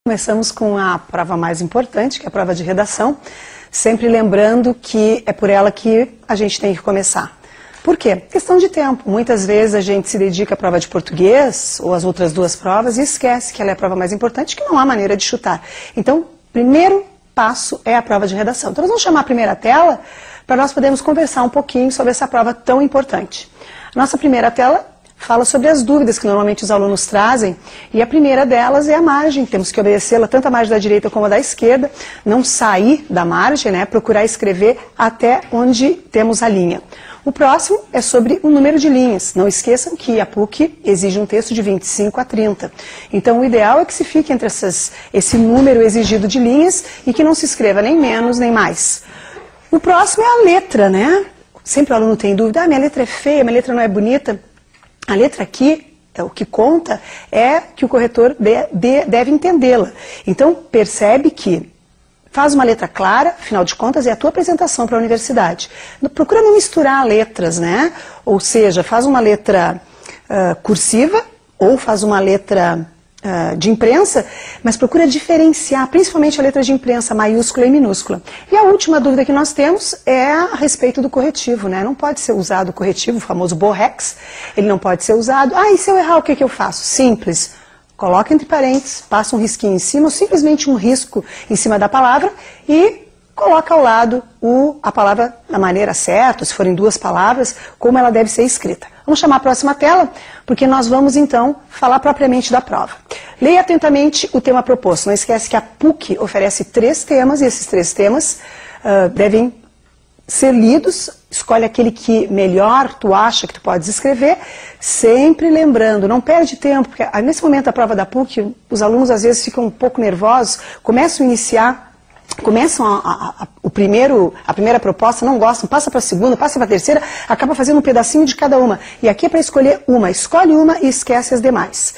Começamos com a prova mais importante, que é a prova de redação, sempre lembrando que é por ela que a gente tem que começar. Por quê? Questão de tempo. Muitas vezes a gente se dedica à prova de português ou às outras duas provas e esquece que ela é a prova mais importante, que não há maneira de chutar. Então, primeiro passo é a prova de redação. Então, nós vamos chamar a primeira tela para nós podermos conversar um pouquinho sobre essa prova tão importante. A nossa primeira tela fala sobre as dúvidas que normalmente os alunos trazem, e a primeira delas é a margem. Temos que obedecê-la tanto a margem da direita como a da esquerda, não sair da margem, né, procurar escrever até onde temos a linha. O próximo é sobre o número de linhas. Não esqueçam que a PUC exige um texto de 25 a 30. Então o ideal é que se fique entre esse número exigido de linhas e que não se escreva nem menos nem mais. O próximo é a letra, né? Sempre o aluno tem dúvida, minha letra é feia, minha letra não é bonita. A letra aqui, o que conta é que o corretor deve entendê-la. Então, percebe que faz uma letra clara, afinal de contas, é a tua apresentação para a universidade. Procura não misturar letras, né? Ou seja, faz uma letra cursiva ou faz uma letra de imprensa, mas procura diferenciar, principalmente a letra de imprensa, maiúscula e minúscula. E a última dúvida que nós temos é a respeito do corretivo, né? Não pode ser usado o corretivo, o famoso borrex, ele não pode ser usado. E se eu errar, o que eu faço? Simples. Coloca entre parênteses, passa um risquinho em cima, ou simplesmente um risco em cima da palavra e coloca ao lado a palavra da maneira certa, se forem duas palavras, como ela deve ser escrita. Vamos chamar a próxima tela, porque nós vamos então falar propriamente da prova. Leia atentamente o tema proposto. Não esquece que a PUC oferece 3 temas, e esses 3 temas devem ser lidos. Escolhe aquele que melhor tu acha que tu podes escrever, sempre lembrando, não perde tempo, porque nesse momento da prova da PUC, os alunos às vezes ficam um pouco nervosos, começam a primeira proposta, não gostam, passa para a segunda, passa para a terceira, acaba fazendo um pedacinho de cada uma. E aqui é para escolher uma, escolhe uma e esquece as demais.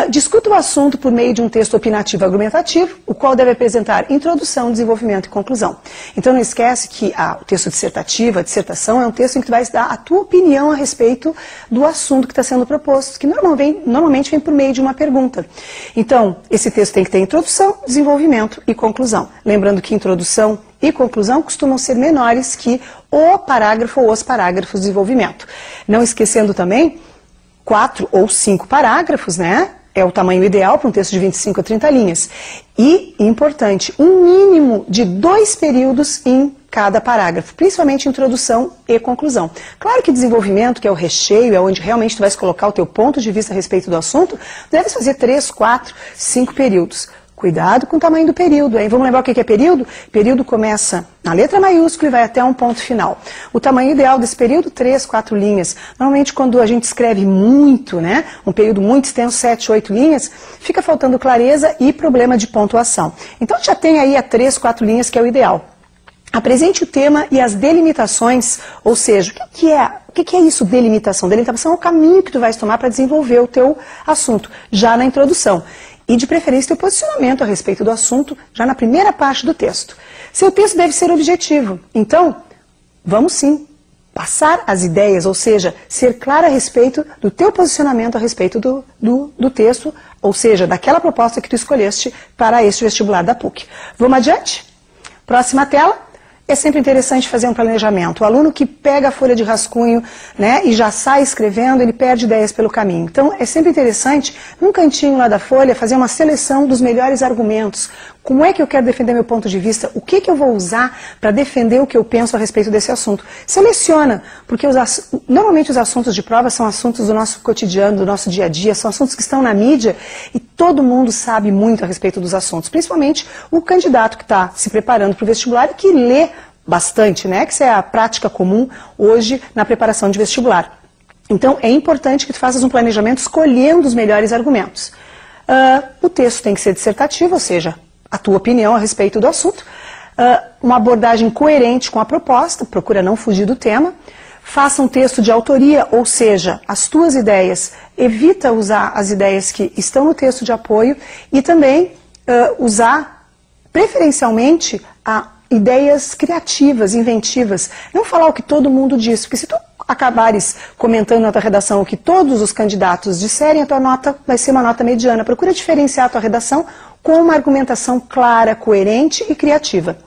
Discuta o assunto por meio de um texto opinativo argumentativo, o qual deve apresentar introdução, desenvolvimento e conclusão. Então não esquece que o texto dissertativo, a dissertação, é um texto em que tu vai dar a tua opinião a respeito do assunto que está sendo proposto, que normalmente vem por meio de uma pergunta. Então, esse texto tem que ter introdução, desenvolvimento e conclusão. Lembrando que introdução e conclusão costumam ser menores que o parágrafo ou os parágrafos de desenvolvimento. Não esquecendo também, 4 ou 5 parágrafos, né? É o tamanho ideal para um texto de 25 a 30 linhas. E, importante, um mínimo de 2 períodos em cada parágrafo, principalmente introdução e conclusão. Claro que desenvolvimento, que é o recheio, é onde realmente tu vais colocar o teu ponto de vista a respeito do assunto, deve fazer 3, 4, 5 períodos. Cuidado com o tamanho do período, hein? Vamos lembrar o que é período? Período começa na letra maiúscula e vai até um ponto final. O tamanho ideal desse período, 3, 4 linhas. Normalmente quando a gente escreve muito, né, um período muito extenso, 7, 8 linhas, fica faltando clareza e problema de pontuação. Então já tem aí a 3, 4 linhas, que é o ideal. Apresente o tema e as delimitações, ou seja, o que é isso, delimitação? Delimitação é o caminho que tu vais tomar para desenvolver o teu assunto, já na introdução. E, de preferência, teu posicionamento a respeito do assunto já na primeira parte do texto. Seu texto deve ser objetivo. Então, vamos sim passar as ideias, ou seja, ser claro a respeito do teu posicionamento a respeito do texto, ou seja, daquela proposta que tu escolheste para este vestibular da PUC. Vamos adiante? Próxima tela. É sempre interessante fazer um planejamento. O aluno que pega a folha de rascunho, né, e já sai escrevendo, ele perde ideias pelo caminho. Então, é sempre interessante, num cantinho lá da folha, fazer uma seleção dos melhores argumentos. Como é que eu quero defender meu ponto de vista? O que eu vou usar para defender o que eu penso a respeito desse assunto? Seleciona, porque normalmente os assuntos de prova são assuntos do nosso cotidiano, do nosso dia a dia, são assuntos que estão na mídia e todo mundo sabe muito a respeito dos assuntos, principalmente o candidato que está se preparando para o vestibular e que lê bastante, né? Que isso é a prática comum hoje na preparação de vestibular. Então, é importante que tu faças um planejamento escolhendo os melhores argumentos. O texto tem que ser dissertativo, ou seja, a tua opinião a respeito do assunto. Uma abordagem coerente com a proposta, procura não fugir do tema. Faça um texto de autoria, ou seja, as tuas ideias. Evita usar as ideias que estão no texto de apoio e também usar, preferencialmente, ideias criativas, inventivas. Não falar o que todo mundo diz, porque se tu acabares comentando na tua redação o que todos os candidatos disserem, a tua nota vai ser uma nota mediana. Procura diferenciar a tua redação com uma argumentação clara, coerente e criativa.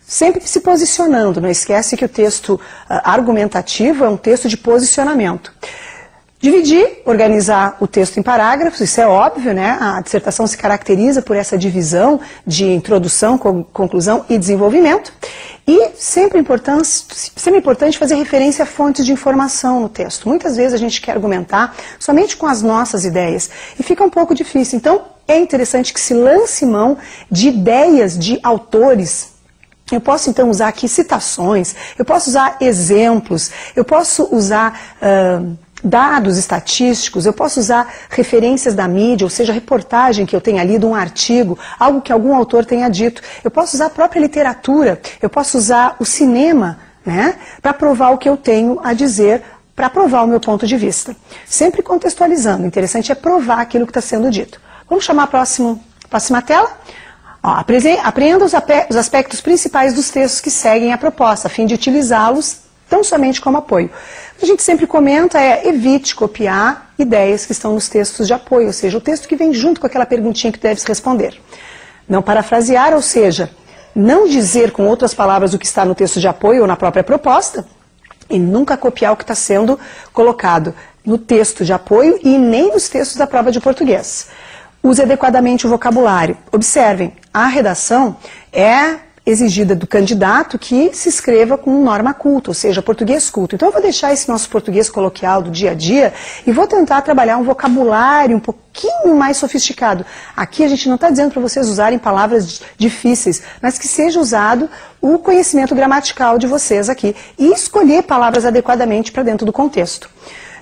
Sempre se posicionando, não esquece que o texto argumentativo é um texto de posicionamento. Dividir, organizar o texto em parágrafos, isso é óbvio, né? A dissertação se caracteriza por essa divisão de introdução, conclusão e desenvolvimento. E sempre importante fazer referência a fontes de informação no texto. Muitas vezes a gente quer argumentar somente com as nossas ideias e fica um pouco difícil. Então é interessante que se lance mão de ideias de autores. Eu posso então usar aqui citações, eu posso usar exemplos, eu posso usar dados estatísticos, eu posso usar referências da mídia, ou seja, reportagem que eu tenha lido, um artigo, algo que algum autor tenha dito. Eu posso usar a própria literatura, eu posso usar o cinema, né, para provar o que eu tenho a dizer, para provar o meu ponto de vista. Sempre contextualizando, o interessante é provar aquilo que está sendo dito. Vamos chamar a próxima tela? Ó, apreenda os aspectos principais dos textos que seguem a proposta, a fim de utilizá-los tão somente como apoio. O que a gente sempre comenta é evite copiar ideias que estão nos textos de apoio, ou seja, o texto que vem junto com aquela perguntinha que tu deves responder. Não parafrasear, ou seja, não dizer com outras palavras o que está no texto de apoio ou na própria proposta, e nunca copiar o que está sendo colocado no texto de apoio e nem nos textos da prova de português. Use adequadamente o vocabulário. Observem, a redação é exigida do candidato que se escreva com norma culta, ou seja, português culto. Então eu vou deixar esse nosso português coloquial do dia a dia e vou tentar trabalhar um vocabulário um pouquinho mais sofisticado. Aqui a gente não está dizendo para vocês usarem palavras difíceis, mas que seja usado o conhecimento gramatical de vocês aqui e escolher palavras adequadamente para dentro do contexto.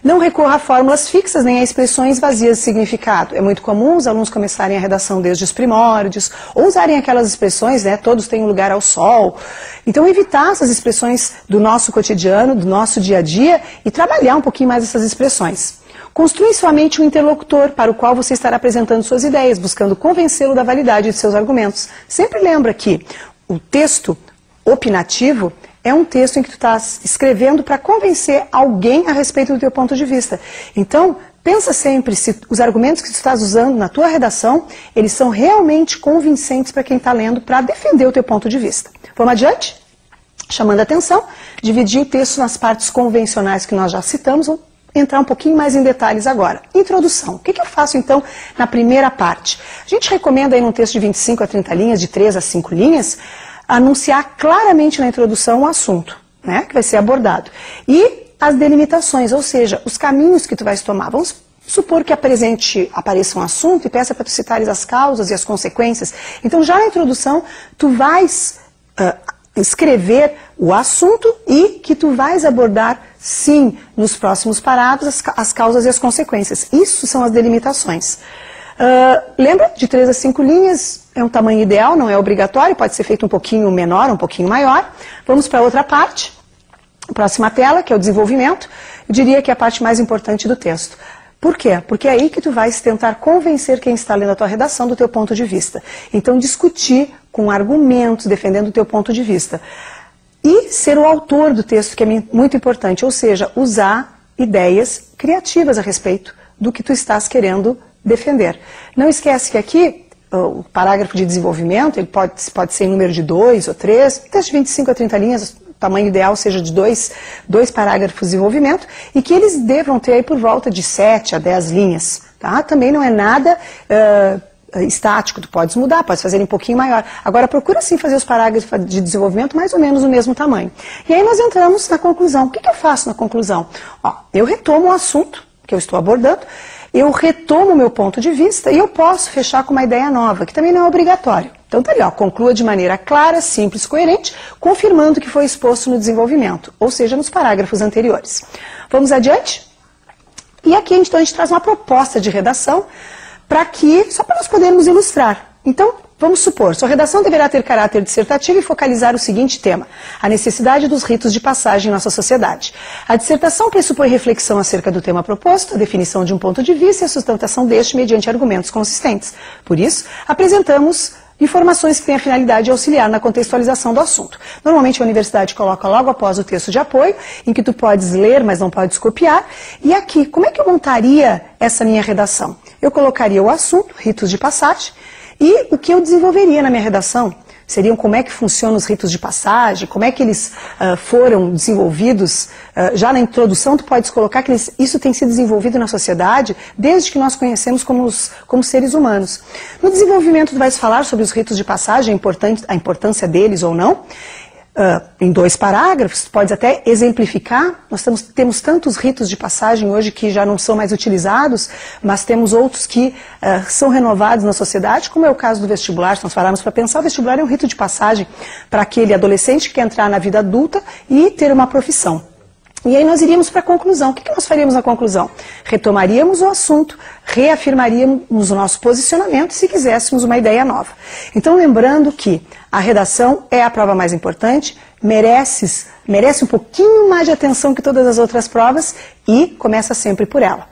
Não recorra a fórmulas fixas nem a expressões vazias de significado. É muito comum os alunos começarem a redação desde os primórdios, ou usarem aquelas expressões, né, todos têm um lugar ao sol. Então evitar essas expressões do nosso cotidiano, do nosso dia a dia, e trabalhar um pouquinho mais essas expressões. Construa em sua mente um interlocutor para o qual você estará apresentando suas ideias, buscando convencê-lo da validade de seus argumentos. Sempre lembra que o texto opinativo é um texto em que tu estás escrevendo para convencer alguém a respeito do teu ponto de vista. Então, pensa sempre se os argumentos que tu estás usando na tua redação, eles são realmente convincentes para quem está lendo, para defender o teu ponto de vista. Vamos adiante? Chamando a atenção, dividir o texto nas partes convencionais que nós já citamos, vou entrar um pouquinho mais em detalhes agora. Introdução. O que eu faço então na primeira parte? A gente recomenda aí num texto de 25 a 30 linhas, de 3 a 5 linhas, anunciar claramente na introdução o assunto, né, que vai ser abordado. E as delimitações, ou seja, os caminhos que tu vais tomar. Vamos supor que apareça um assunto e peça para tu citares as causas e as consequências. Então, já na introdução, tu vais escrever o assunto e que tu vais abordar, sim, nos próximos parágrafos, as causas e as consequências. Isso são as delimitações. Lembra? De 3 a 5 linhas é um tamanho ideal, não é obrigatório, pode ser feito um pouquinho menor, um pouquinho maior. Vamos para outra parte, próxima tela, que é o desenvolvimento. Eu diria que é a parte mais importante do texto. Por quê? Porque é aí que tu vais tentar convencer quem está lendo a tua redação do teu ponto de vista. Então, discutir com argumentos, defendendo o teu ponto de vista. E ser o autor do texto, que é muito importante, ou seja, usar ideias criativas a respeito do que tu estás querendo defender. Não esquece que aqui, o parágrafo de desenvolvimento, ele pode ser em número de 2 ou 3, texto de 25 a 30 linhas, o tamanho ideal seja de dois parágrafos de desenvolvimento, e que eles devam ter aí por volta de 7 a 10 linhas. Tá? Também não é nada estático, tu podes mudar, podes fazer um pouquinho maior. Agora procura sim fazer os parágrafos de desenvolvimento mais ou menos no mesmo tamanho. E aí nós entramos na conclusão. O que eu faço na conclusão? Ó, eu retomo o assunto que eu estou abordando, eu retomo o meu ponto de vista e eu posso fechar com uma ideia nova, que também não é obrigatório. Então tá ali, ó, conclua de maneira clara, simples, coerente, confirmando o que foi exposto no desenvolvimento, ou seja, nos parágrafos anteriores. Vamos adiante? E aqui então a gente traz uma proposta de redação só para nós podermos ilustrar. Então, vamos supor, sua redação deverá ter caráter dissertativo e focalizar o seguinte tema: a necessidade dos ritos de passagem em nossa sociedade. A dissertação pressupõe reflexão acerca do tema proposto, a definição de um ponto de vista e a sustentação deste mediante argumentos consistentes. Por isso, apresentamos informações que têm a finalidade de auxiliar na contextualização do assunto. Normalmente a universidade coloca logo após o texto de apoio, em que tu podes ler, mas não podes copiar. E aqui, como é que eu montaria essa minha redação? Eu colocaria o assunto, ritos de passagem, E o que eu desenvolveria na minha redação seriam como é que funcionam os ritos de passagem, como é que eles foram desenvolvidos. Já na introdução tu podes colocar que isso tem sido desenvolvido na sociedade desde que nós conhecemos como seres humanos. No desenvolvimento tu vais falar sobre os ritos de passagem, a importância deles ou não. Em 2 parágrafos, pode até exemplificar. Nós temos tantos ritos de passagem hoje que já não são mais utilizados, mas temos outros que são renovados na sociedade, como é o caso do vestibular. Se nós pararmos para pensar, o vestibular é um rito de passagem para aquele adolescente que quer entrar na vida adulta e ter uma profissão. E aí nós iríamos para a conclusão. O que nós faríamos na conclusão? Retomaríamos o assunto, reafirmaríamos o nosso posicionamento se quiséssemos uma ideia nova. Então, lembrando que a redação é a prova mais importante, merece um pouquinho mais de atenção que todas as outras provas e começa sempre por ela.